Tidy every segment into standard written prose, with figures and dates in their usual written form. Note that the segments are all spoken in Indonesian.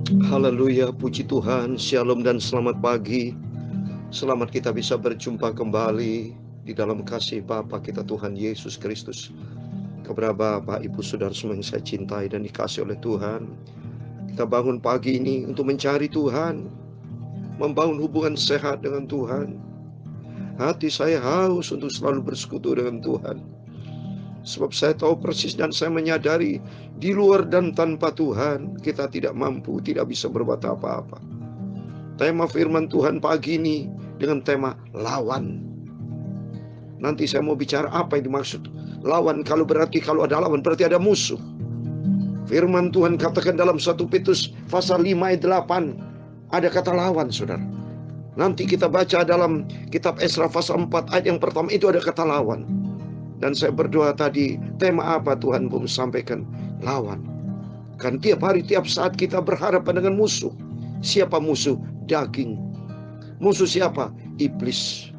Haleluya, puji Tuhan, shalom dan selamat pagi. Selamat kita bisa berjumpa kembali di dalam kasih Bapa kita Tuhan Yesus Kristus. Kepada Bapak, Ibu, Saudara semua yang saya cintai dan dikasih oleh Tuhan, kita bangun pagi ini untuk mencari Tuhan, membangun hubungan sehat dengan Tuhan. Hati saya haus untuk selalu bersekutu dengan Tuhan. Sebab saya tahu persis dan saya menyadari di luar dan tanpa Tuhan kita tidak mampu, tidak bisa berbuat apa-apa. Tema firman Tuhan pagi ini dengan tema lawan. Nanti saya mau bicara apa yang dimaksud lawan. Kalau ada lawan berarti ada musuh. Firman Tuhan katakan dalam 1 Petrus pasal 5 ayat 8 ada kata lawan, saudara. Nanti kita baca dalam kitab Esra pasal 4 ayat yang pertama itu ada kata lawan. Dan saya berdoa tadi, tema apa Tuhan belum sampaikan? Lawan. Kan tiap hari, tiap saat kita berhadapan dengan musuh. Siapa musuh? Daging. Musuh siapa? Iblis.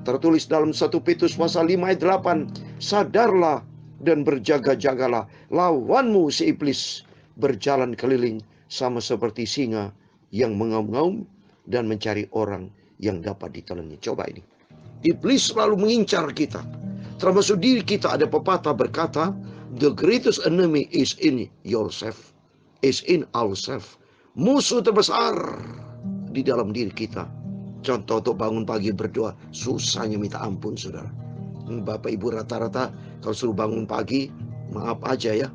Tertulis dalam 1 Petrus pasal 5 ayat 8, sadarlah dan berjaga-jagalah, lawanmu si iblis berjalan keliling sama seperti singa yang mengaum-ngaum dan mencari orang yang dapat ditelannya. Coba ini. Iblis selalu mengincar kita. Termasuk diri kita. Ada pepatah berkata, the greatest enemy is in yourself, is in ourselves. Musuh terbesar di dalam diri kita. Contoh untuk bangun pagi berdoa, susahnya minta ampun, saudara. Bapak Ibu rata-rata kalau suruh bangun pagi, maaf aja ya,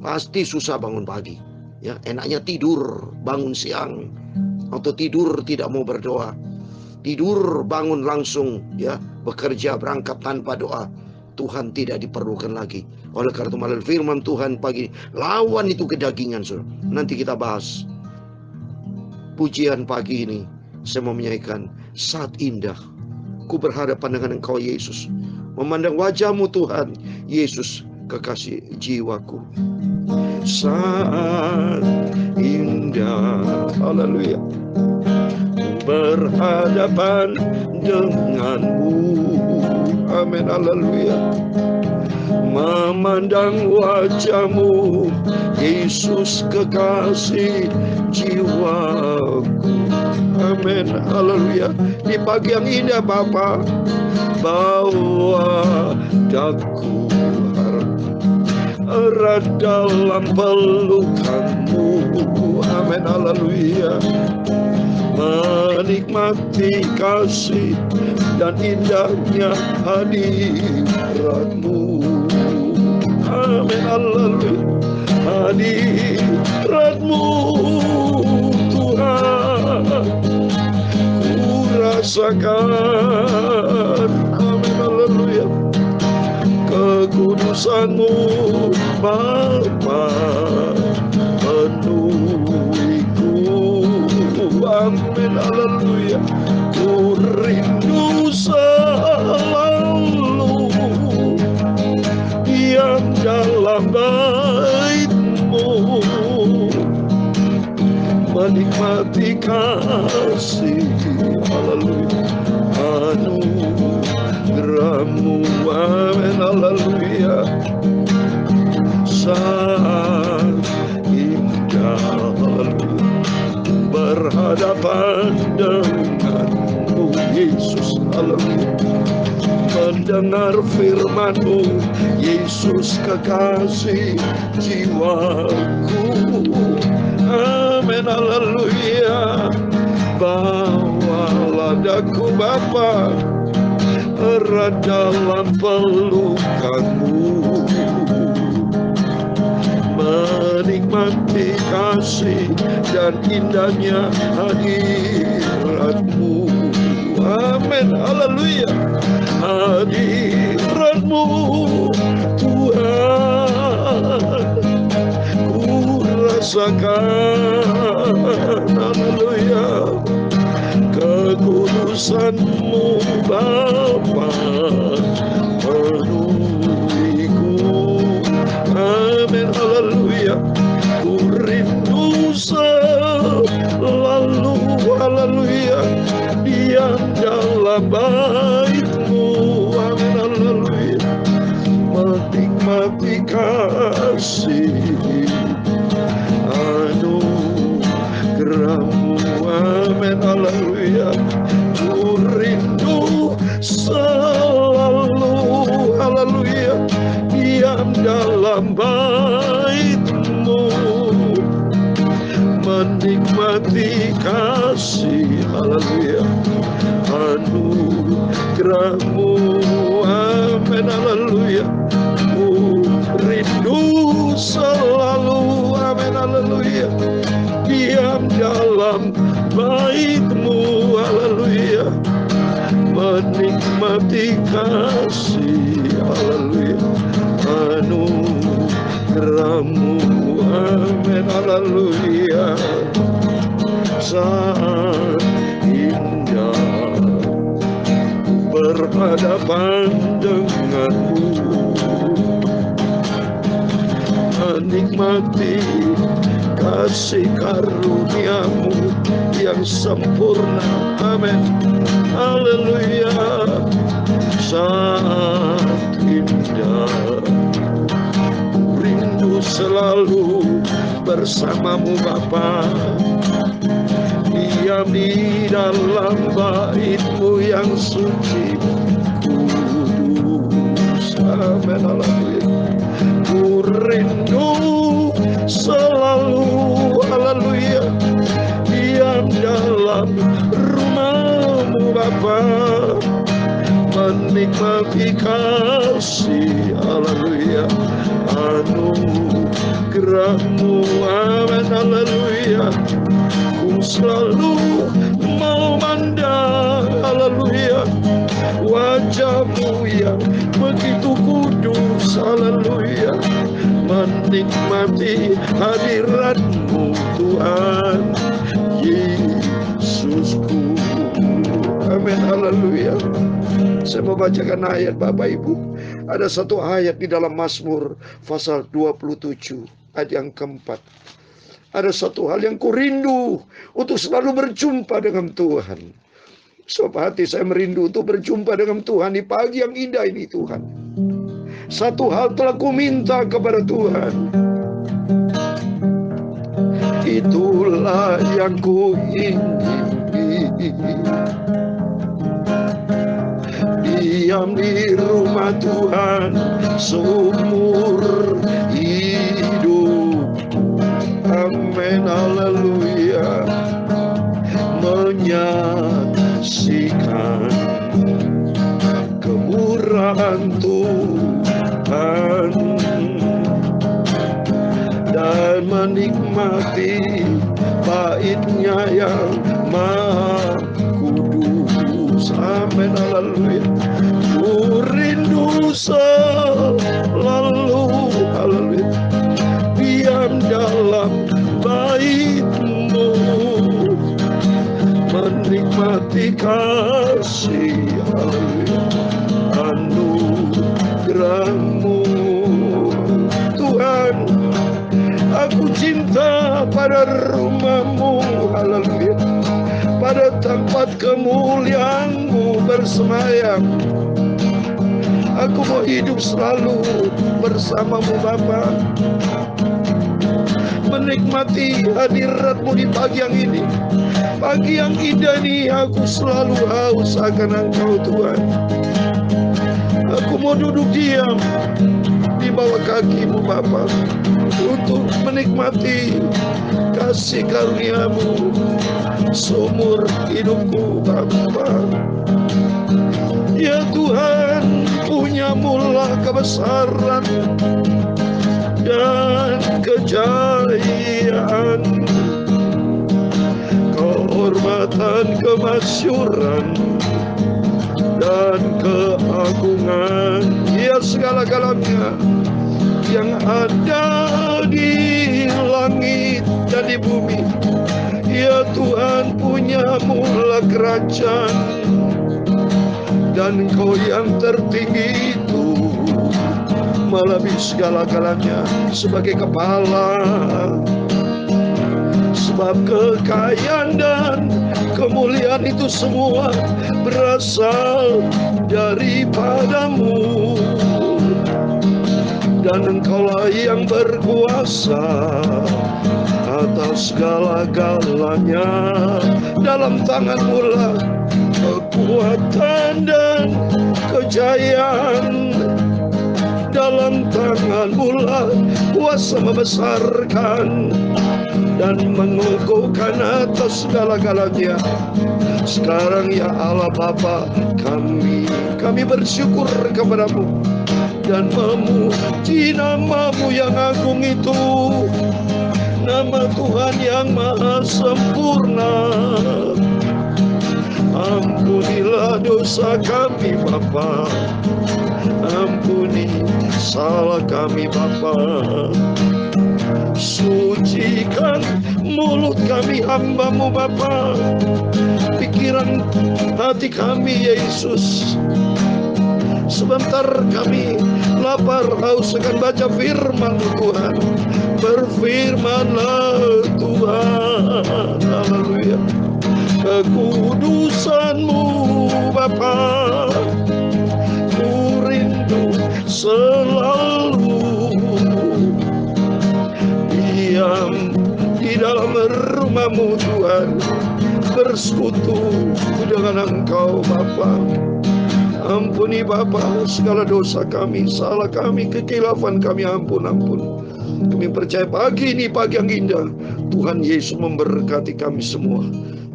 pasti susah bangun pagi. Ya, enaknya tidur, bangun siang, atau tidur tidak mau berdoa. Tidur bangun langsung ya, bekerja berangkat tanpa doa. Tuhan tidak diperlukan lagi. Oleh karena itu melalui firman Tuhan pagi, lawan itu kedagingan, saudara. Nanti kita bahas. Pujian pagi ini saya mau menyanyikan saat indah ku berhadapan dengan Engkau Yesus, memandang wajah-Mu Tuhan Yesus, kekasih jiwaku. Saat indah, haleluya, berhadapan denganmu, amin, haleluya, memandang wajah-Mu Yesus, kekasih jiwaku, amin, haleluya. Di pagi yang indah Bapa, bawa daku erat dalam pelukan-Mu, amin, haleluya. Menikmati kasih dan indahnya hadirat-Mu, amin, haleluya. Hadirat-Mu Tuhan ku rasakan, amin, haleluya. Kekudusan-Mu Bapa penuhiku, amin, haleluya. Ku rindu selalu diam dalam bait-Mu, menikmati kasih, haleluya, anugerah-Mu, amin, haleluya. Saat indah, haleluya, berhadapan dengan-Mu Yesus, haleluya. Mendengar firman-Mu Yesus, kekasih jiwaku, amin, haleluya. Bawalah daku Bapa erat dalam pelukan-Mu, menikmati kasih dan indahnya hadirat-Mu, amin, haleluya. Hadirat-Mu Tuhan ku rasakan, haleluya. Kekudusan-Mu Bapa penuhiku, amin, haleluya. Ku rindu selalu, haleluya, diam dalam bait-Mu, amin, haleluya. Menikmati kasih diam dalam bait-Mu, haleluya, menikmati kasih, haleluya, anugerah-Mu, amin, haleluya. Saat indah berhadapan dengan-Mu, menikmati kasih karunia-Mu yang sempurna, amin, haleluya. Saat indah rindu selalu bersama-Mu Bapa, diam di dalam bait-Mu yang suci kudus, amin, haleluya. Ku rindu selalu, haleluya, diam dalam rumah-Mu Bapa, menikmati kasih, haleluya, anugerah-Mu, amin, haleluya. Ku selalu memandang, haleluya, wajah-Mu yang begitu kudus, haleluya, menikmati hadirat-Mu Tuhan Yesusku, amin, haleluya. Saya mau bacakan ayat Bapak Ibu. Ada satu ayat di dalam Mazmur pasal 27 ayat yang keempat. Ada satu hal yang kurindu, untuk selalu berjumpa dengan Tuhan. Sebab hati saya merindu untuk berjumpa dengan Tuhan di pagi yang indah ini, Tuhan. Satu hal telah ku minta kepada Tuhan, itulah yang ku ingini, diam di rumah Tuhan seumur hidup, amin, haleluya. Menyaksikan kemurahan Tuhan dan menikmati bait-Nya yang maha kudus, amin, haleluya. Ku rindu selalu, haleluya, diam dalam bait-Mu, menikmati kasih, haleluya, anugerah-Mu. Tuhan, aku cinta pada rumah-Mu, haleluya, pada tempat kemuliaan-Mu bersemayam. Aku mau hidup selalu bersama-Mu Bapa, menikmati hadirat-Mu di pagi yang ini. Pagi yang indah ini aku selalu haus akan Engkau Tuhan. Aku mau duduk diam di bawah kaki-Mu Bapa, untuk menikmati kasih karunia-Mu seumur hidupku Bapa. Ya Tuhan, punya-Mu lah kebesaran dan kejayaan, kehormatan, kemasyuran, dan keagungan. Ya segala-galanya yang ada di langit dan di bumi. Ya Tuhan, punya-Mu lah kerajaan, dan Engkau yang tertinggi itu melebihi segala-galanya sebagai kepala. Sebab kekayaan dan kemuliaan itu semua berasal daripada-Mu, dan Engkaulah yang berkuasa atas segala-galanya. Dalam tangan-Mu lah kekuatan dan kejayaan, dalam tangan-Mu lah kuasa membesarkan dan mengukuhkan atas segala-galanya. Sekarang ya Allah Bapa, kami bersyukur kepada-Mu dan memuji nama-Mu yang agung itu. nama Tuhan yang maha sempurna. Ampunilah dosa kami Bapa, ampuni salah kami Bapa. Sucikan mulut kami hamba-Mu Bapa, pikiran hati kami Yesus. Sebentar kami lapar haus akan baca firman-Mu Tuhan. Berfirmanlah Tuhan, haleluya. Kekudusan-Mu Bapa, ku rindu selalu diam di dalam rumah-Mu Tuhan, bersekutu dengan Engkau Bapa. Ampuni Bapa segala dosa kami, salah kami, kekilafan kami, ampun. Kami percaya pagi ini pagi yang indah. Tuhan Yesus memberkati kami semua.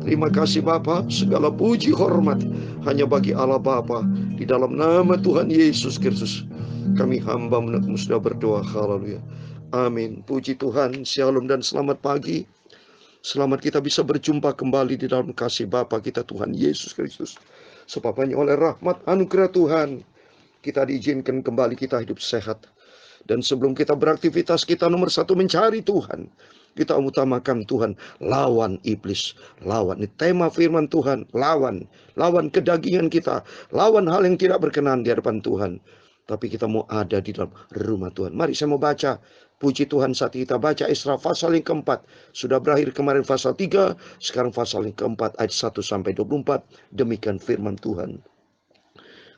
Terima kasih Bapa, segala puji hormat hanya bagi Allah Bapa. Di dalam nama Tuhan Yesus Kristus kami hamba menekmu sudah berdoa. Haleluya. Amin. Puji Tuhan, shalom dan selamat pagi. Selamat kita bisa berjumpa kembali di dalam kasih Bapa kita Tuhan Yesus Kristus. Sebab hanya oleh rahmat anugerah Tuhan kita diizinkan kembali kita hidup sehat. Dan sebelum kita beraktivitas, kita nomor satu mencari Tuhan. Kita utamakan Tuhan, lawan iblis, lawan. Ini tema firman Tuhan, lawan kedagingan kita, lawan hal yang tidak berkenan di hadapan Tuhan. Tapi kita mau ada di dalam rumah Tuhan. Mari saya mau baca, puji Tuhan saat kita baca Esra pasal yang keempat. Sudah berakhir kemarin pasal 3, sekarang pasal yang keempat ayat 1 sampai 24. Demikian firman Tuhan.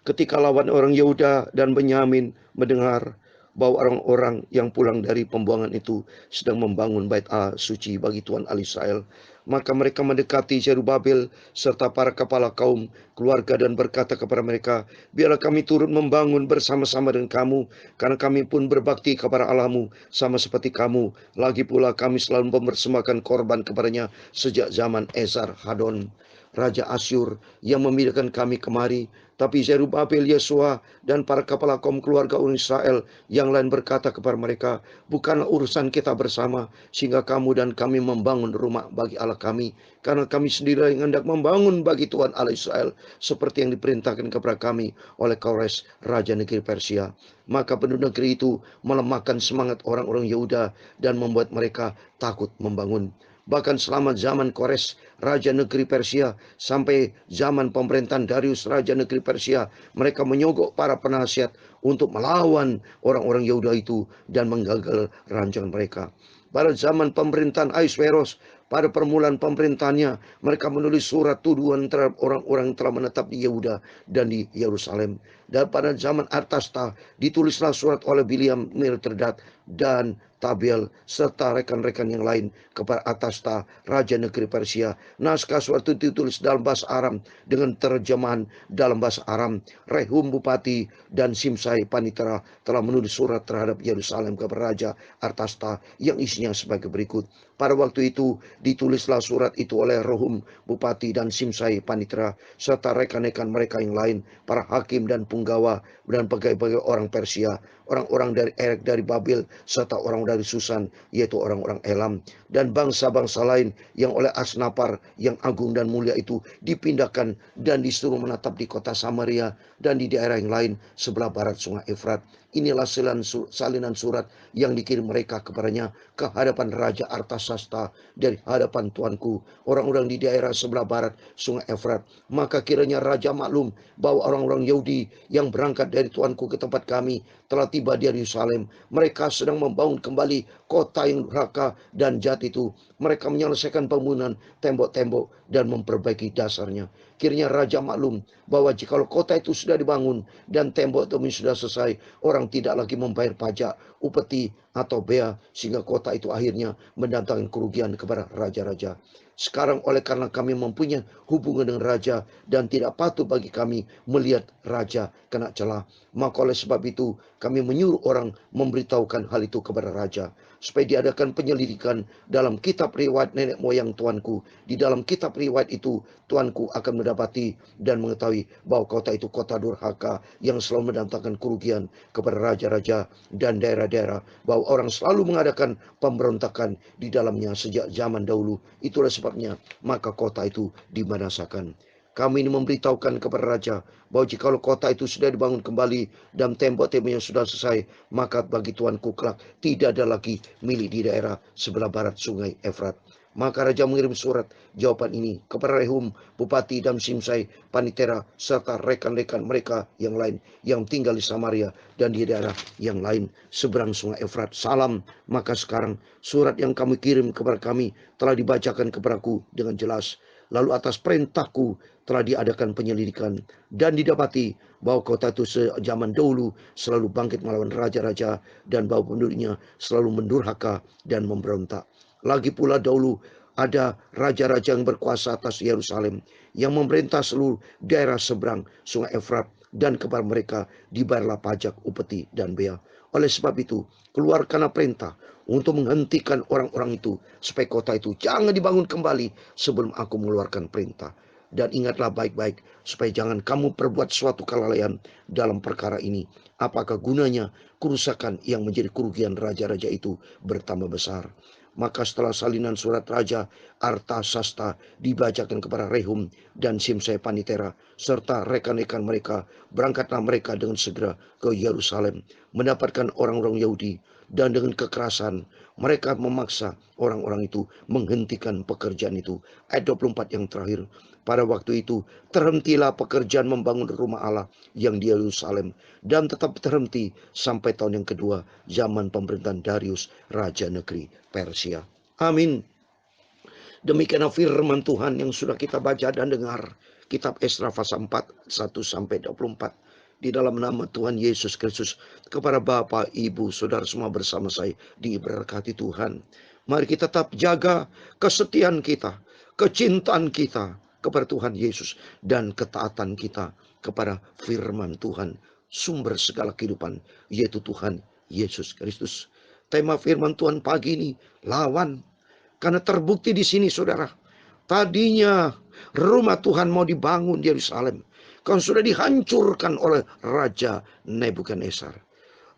Ketika lawan orang Yehuda dan Benyamin mendengar bahwa orang-orang yang pulang dari pembuangan itu sedang membangun bait Allah suci bagi Tuhan Allah Israel, maka mereka mendekati Zerubabel serta para kepala kaum keluarga dan berkata kepada mereka, biarlah kami turut membangun bersama-sama dengan kamu, karena kami pun berbakti kepada Allahmu sama seperti kamu. Lagi pula kami selalu mempersembahkan korban kepadanya sejak zaman Esar Hadon Raja Asyur yang memindahkan kami kemari. Tapi Zerubabel, Yesua, dan para kepala kaum keluarga orang Israel yang lain berkata kepada mereka, bukanlah urusan kita bersama, sehingga kamu dan kami membangun rumah bagi Allah kami, karena kami sendiri yang hendak membangun bagi Tuhan Allah Israel, seperti yang diperintahkan kepada kami oleh Kores, Raja negeri Persia. Maka penduduk negeri itu melemahkan semangat orang-orang Yehuda dan membuat mereka takut membangun. Bahkan selama zaman Kores, Raja negeri Persia, sampai zaman pemerintahan Darius, Raja negeri Persia, mereka menyogok para penasihat untuk melawan orang-orang Yehuda itu dan menggagal rancangan mereka. Pada zaman pemerintahan Ahasveros, pada permulaan pemerintahannya, mereka menulis surat tuduhan terhadap orang-orang yang telah menetap di Yehuda dan di Yerusalem. Dan pada zaman Artasta, ditulislah surat oleh Biliam, Mithredat, dan Tabiel serta rekan-rekan yang lain kepada Artasta, Raja negeri Persia. Naskah surat itu ditulis dalam bahasa Aram dengan terjemahan dalam bahasa Aram. Rehum Bupati dan Simsai Panitera telah menulis surat terhadap Yerusalem kepada Raja Artasta yang isinya sebagai berikut. Pada waktu itu ditulislah surat itu oleh Rehum Bupati dan Simsai Panitera serta rekan-rekan mereka yang lain, para hakim dan penggawa dan pegawai-pegawai orang Persia, orang-orang dari Erek dari Babel serta orang dari Susan, yaitu orang-orang Elam, dan bangsa-bangsa lain yang oleh Asnapar yang agung dan mulia itu dipindahkan dan disuruh menetap di kota Samaria dan di daerah yang lain sebelah barat sungai Efrat. Inilah salinan surat yang dikirim mereka kepadanya ke hadapan Raja Artasasta dari hadapan tuanku, orang-orang di daerah sebelah barat sungai Efrat. Maka kiranya Raja maklum bahwa orang-orang Yahudi yang berangkat dari tuanku ke tempat kami telah tiba di Yerusalem. Mereka sedang membangun kembali kota yang durhaka dan jahat itu. Mereka menyelesaikan pembangunan tembok-tembok dan memperbaiki dasarnya. Kiranya Raja maklum bahwa jikalau kota itu sudah dibangun dan tembok itu sudah selesai, orang tidak lagi membayar pajak, upeti, atau bea, sehingga kota itu akhirnya mendatangkan kerugian kepada raja-raja. Sekarang oleh karena kami mempunyai hubungan dengan raja dan tidak patut bagi kami melihat raja kena celah, maka oleh sebab itu kami menyuruh orang memberitahukan hal itu kepada raja, supaya diadakan penyelidikan dalam kitab riwayat nenek moyang tuanku. Di dalam kitab riwayat itu tuanku akan mendapati dan mengetahui bahwa kota itu kota durhaka yang selalu mendatangkan kerugian kepada raja-raja dan daerah daerah-daerah, bahwa orang selalu mengadakan pemberontakan di dalamnya sejak zaman dahulu. Itulah sebabnya maka kota itu dibinasakan. Kami ini memberitahukan kepada raja bahwa jikalau kota itu sudah dibangun kembali dan tembok-temboknya sudah selesai, maka bagi tuanku kelak tidak ada lagi milik di daerah sebelah barat sungai Efrat. Maka raja mengirim surat jawaban ini kepada Rehum, bupati, dan Simsai, panitera, serta rekan-rekan mereka yang lain yang tinggal di Samaria dan di daerah yang lain seberang sungai Efrat. Salam. Maka sekarang surat yang kamu kirim kepada kami telah dibacakan kepadaku dengan jelas. Lalu atas perintahku telah diadakan penyelidikan dan didapati bahwa kota itu sejaman dahulu selalu bangkit melawan raja-raja dan bahwa penduduknya selalu mendurhaka dan memberontak. Lagi pula dahulu ada raja-raja yang berkuasa atas Yerusalem yang memerintah seluruh daerah seberang sungai Efrat, dan kepada mereka dibayarlah pajak, upeti, dan bea. Oleh sebab itu keluarkanlah perintah untuk menghentikan orang-orang itu supaya kota itu jangan dibangun kembali sebelum aku mengeluarkan perintah. Dan ingatlah baik-baik supaya jangan kamu perbuat suatu kelalaian dalam perkara ini. Apakah gunanya kerusakan yang menjadi kerugian raja-raja itu bertambah besar? Maka setelah salinan surat Raja Artasasta dibacakan kepada Rehum dan Simsai panitera serta rekan-rekan mereka, berangkatlah mereka dengan segera ke Yerusalem mendapatkan orang-orang Yahudi, dan dengan kekerasan mereka memaksa orang-orang itu menghentikan pekerjaan itu. Ayat 24 yang terakhir. Pada waktu itu terhentilah pekerjaan membangun rumah Allah yang di Yerusalem, dan tetap terhenti sampai tahun yang kedua zaman pemerintahan Darius, raja negeri Persia. Amin. Demikianlah firman Tuhan yang sudah kita baca dan dengar. Kitab Esra pasal 4, 1-24. Di dalam nama Tuhan Yesus Kristus, kepada Bapak, Ibu, Saudara semua bersama saya diberkati Tuhan. Mari kita tetap jaga kesetiaan kita, kecintaan kita kepada Tuhan Yesus, dan ketaatan kita kepada firman Tuhan, sumber segala kehidupan, yaitu Tuhan Yesus Kristus. Tema firman Tuhan pagi ini, lawan. Karena terbukti di sini saudara, tadinya rumah Tuhan mau dibangun di Yerusalem, kan sudah dihancurkan oleh Raja Nebukadnezar.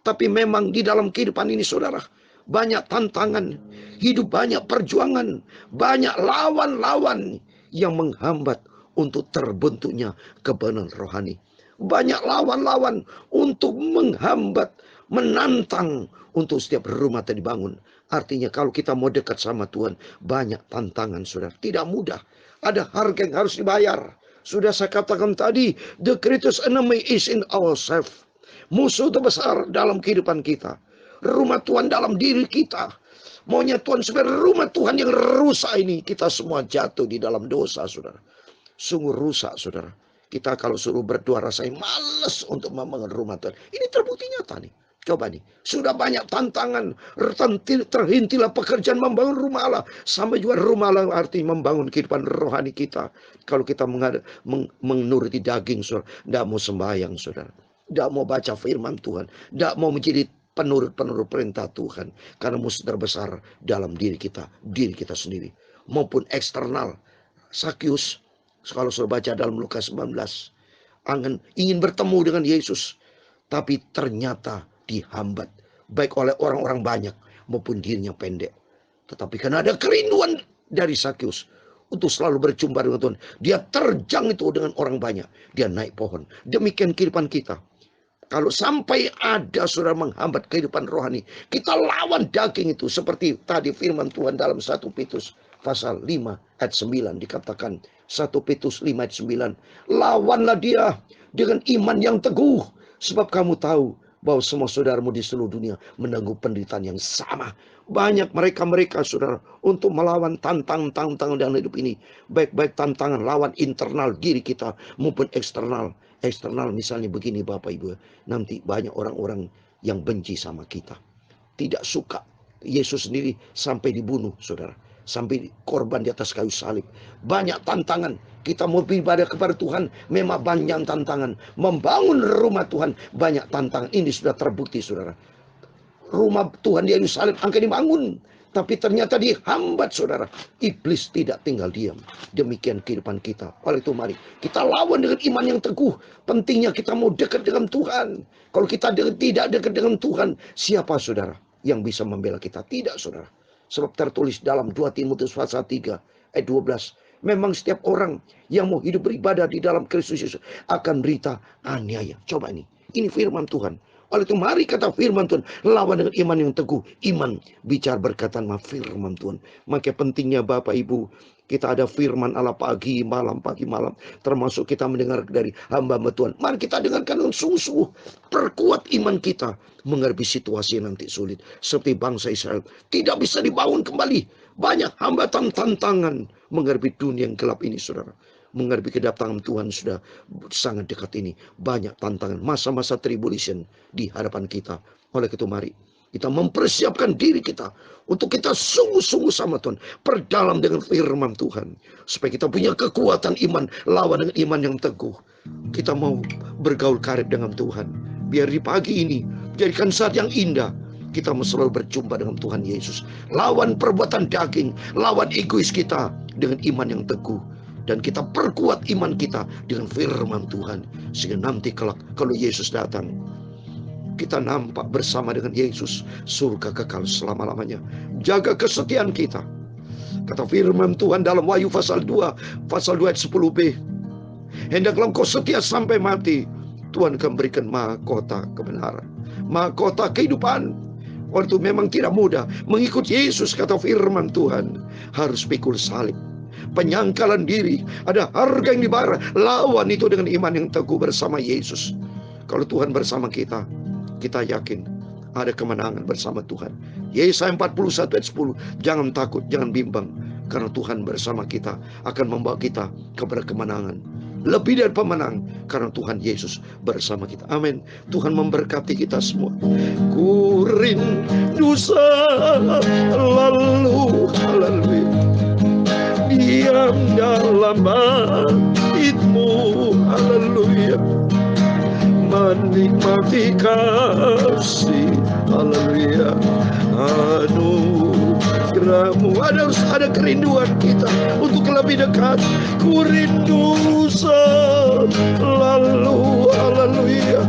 Tapi memang di dalam kehidupan ini saudara, banyak tantangan, hidup banyak perjuangan, banyak lawan-lawan yang menghambat untuk terbentuknya kebenaran rohani. Banyak lawan-lawan untuk menghambat, menantang untuk setiap rumah yang dibangun. Artinya kalau kita mau dekat sama Tuhan, banyak tantangan saudara. Tidak mudah. Ada harga yang harus dibayar. Sudah saya katakan tadi, the greatest enemy is in ourselves. Musuh terbesar dalam kehidupan kita. Rumah Tuhan dalam diri kita. Maunya Tuhan supaya rumah Tuhan yang rusak ini, kita semua jatuh di dalam dosa saudara. Sungguh rusak saudara. Kita kalau suruh berdoa rasanya malas untuk membangun rumah Tuhan. Ini terbukti nyata nih. Coba nih, sudah banyak tantangan, terhentilah pekerjaan membangun rumah Allah. Sampai juga rumah Allah arti membangun kehidupan rohani kita. Kalau kita menuruti daging saudara, tidak mau sembahyang saudara, tidak mau baca firman Tuhan, tidak mau menjadi penurut-penurut perintah Tuhan. Karena musuh terbesar dalam diri kita sendiri maupun eksternal. Sakyus, kalau sudah baca dalam Lukas 19, ingin bertemu dengan Yesus, tapi ternyata dihambat baik oleh orang-orang banyak maupun dirinya pendek. Tetapi karena ada kerinduan dari Sakyus untuk selalu berjumpa dengan Tuhan, dia terjang itu dengan orang banyak, dia naik pohon. Demikian kehidupan kita. Kalau sampai ada saudara menghambat kehidupan rohani, kita lawan daging itu. Seperti tadi firman Tuhan dalam 1 Petrus pasal 5 ayat 9 dikatakan, 1 Petrus 5 ayat 9, lawanlah dia dengan iman yang teguh, sebab kamu tahu bahwa semua saudaramu di seluruh dunia menanggung penderitaan yang sama. Banyak mereka saudara untuk melawan tantangan dalam hidup ini. Baik-baik tantangan lawan internal diri kita maupun eksternal. Eksternal misalnya begini Bapak Ibu, nanti banyak orang-orang yang benci sama kita, tidak suka. Yesus sendiri sampai dibunuh saudara, sampai korban di atas kayu salib. Banyak tantangan. Kita mau beribadah kepada Tuhan, memang banyak tantangan. Membangun rumah Tuhan, banyak tantangan. Ini sudah terbukti saudara. Rumah Tuhan di Yerusalem akan dibangun. Tapi ternyata dihambat, saudara. Iblis tidak tinggal diam. Demikian kehidupan kita. Oleh itu mari kita lawan dengan iman yang teguh. Pentingnya kita mau dekat dengan Tuhan. Kalau kita tidak dekat dengan Tuhan, siapa saudara yang bisa membela kita? Tidak, saudara. Sebab tertulis dalam 2 Timotius pasal 3 ayat 12. Memang setiap orang yang mau hidup beribadah di dalam Kristus Yesus akan berita aniaya. Coba ini. Ini firman Tuhan. Oleh itu mari kata firman Tuhan, lawan dengan iman yang teguh. Iman bicara berkatan firman Tuhan. Maka pentingnya Bapak Ibu, kita ada firman Allah pagi malam. Termasuk kita mendengar dari hamba-hamba Tuhan. Mari kita dengarkan dengan sungguh-sungguh. Perkuat iman kita menghadapi situasi yang nanti sulit. Seperti bangsa Israel. Tidak bisa dibangun kembali. Banyak hambatan tantangan menghadapi dunia yang gelap ini, saudara. Menghadapi kedatangan Tuhan sudah sangat dekat ini. Banyak tantangan, masa-masa tribulation di hadapan kita. Oleh itu mari kita mempersiapkan diri kita untuk kita sungguh-sungguh sama Tuhan. Perdalam dengan firman Tuhan. Supaya kita punya kekuatan iman. Lawan dengan iman yang teguh. Kita mau bergaul karib dengan Tuhan. Biar di pagi ini jadikan saat yang indah. Kita mau selalu berjumpa dengan Tuhan Yesus. Lawan perbuatan daging. Lawan egois kita dengan iman yang teguh. Dan kita perkuat iman kita dengan firman Tuhan. Sehingga nanti kalau Yesus datang, kita nampak bersama dengan Yesus surga kekal selama-lamanya. Jaga kesetiaan kita. Kata firman Tuhan dalam Wahyu pasal 2 ayat 10b. Hendaklah engkau setia sampai mati. Tuhan akan berikan mahkota kebenaran. Mahkota kehidupan. Waktu itu memang tidak mudah. Mengikut Yesus kata firman Tuhan. Harus pikul salib. Penyangkalan diri, ada harga yang dibayar. Lawan itu dengan iman yang teguh bersama Yesus. Kalau Tuhan bersama kita, kita yakin ada kemenangan bersama Tuhan. Yesaya 41 ayat 10. Jangan takut, jangan bimbang, karena Tuhan bersama kita akan membawa kita kepada kemenangan. Lebih dari pemenang, karena Tuhan Yesus bersama kita. Amin. Tuhan memberkati kita semua. Ku rindu selalu, haleluya, diam dalam bait-Mu, haleluya, menikmati kasih, haleluya, anugerah-Mu. Harus ada kerinduan kita untuk lebih dekat. Ku rindu selalu, haleluya,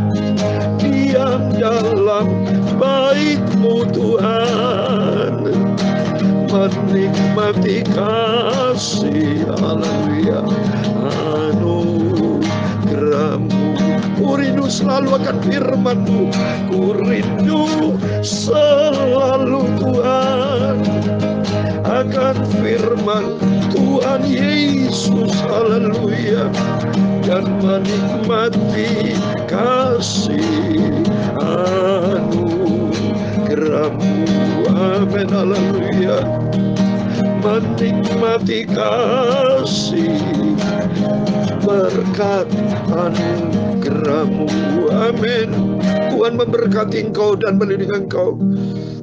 diam dalam bait-Mu Tuhan, menikmati kasih, haleluya, anugerah-Mu. Ku rindu selalu akan firman-Mu. Ku rindu selalu Tuhan akan firman Tuhan Yesus, haleluya, dan menikmati kasih anugerah-Mu. Amin, haleluya, menikmati kasih berkat anugerah-Mu. Amin. Tuhan memberkati engkau dan melindungi engkau.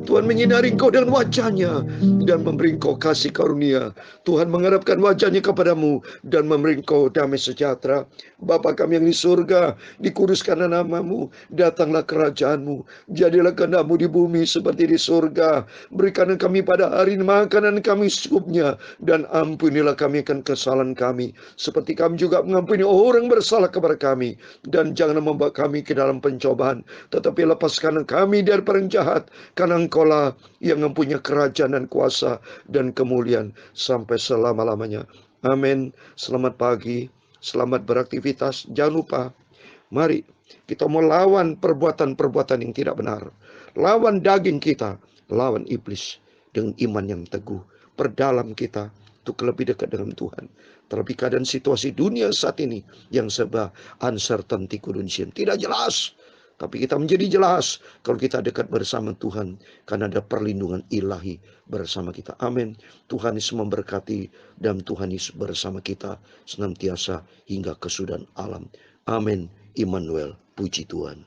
Tuhan menyinari engkau dengan wajah-Nya dan memberi engkau kasih karunia. Tuhan mengharapkan wajah-Nya kepadamu dan memberi engkau damai sejahtera. Bapa kami yang di surga, dikuduskanlah nama-Mu, datanglah kerajaan-Mu, jadilah kehendak-Mu di bumi seperti di surga. Berikanlah kami pada hari ini makanan kami secukupnya, dan ampunilah kami akan kesalahan kami, seperti kami juga mengampuni orang bersalah kepada kami. Dan janganlah membawa kami ke dalam pencobaan, tetapi lepaskanlah kami dari perang jahat, karena Engkau-lah yang mempunyai kerajaan dan kuasa dan kemuliaan sampai selama-lamanya. Amin. Selamat pagi, selamat beraktivitas. Jangan lupa, mari kita melawan perbuatan-perbuatan yang tidak benar. Lawan daging kita, lawan iblis dengan iman yang teguh. Perdalam kita untuk lebih dekat dengan Tuhan. Terlebih keadaan situasi dunia saat ini yang serba uncertainty, tidak jelas. Tapi kita menjadi jelas kalau kita dekat bersama Tuhan, karena ada perlindungan ilahi bersama kita. Amin. Tuhan Yesus memberkati dan Tuhan Yesus bersama kita senantiasa hingga kesudahan alam. Amin. Immanuel, puji Tuhan.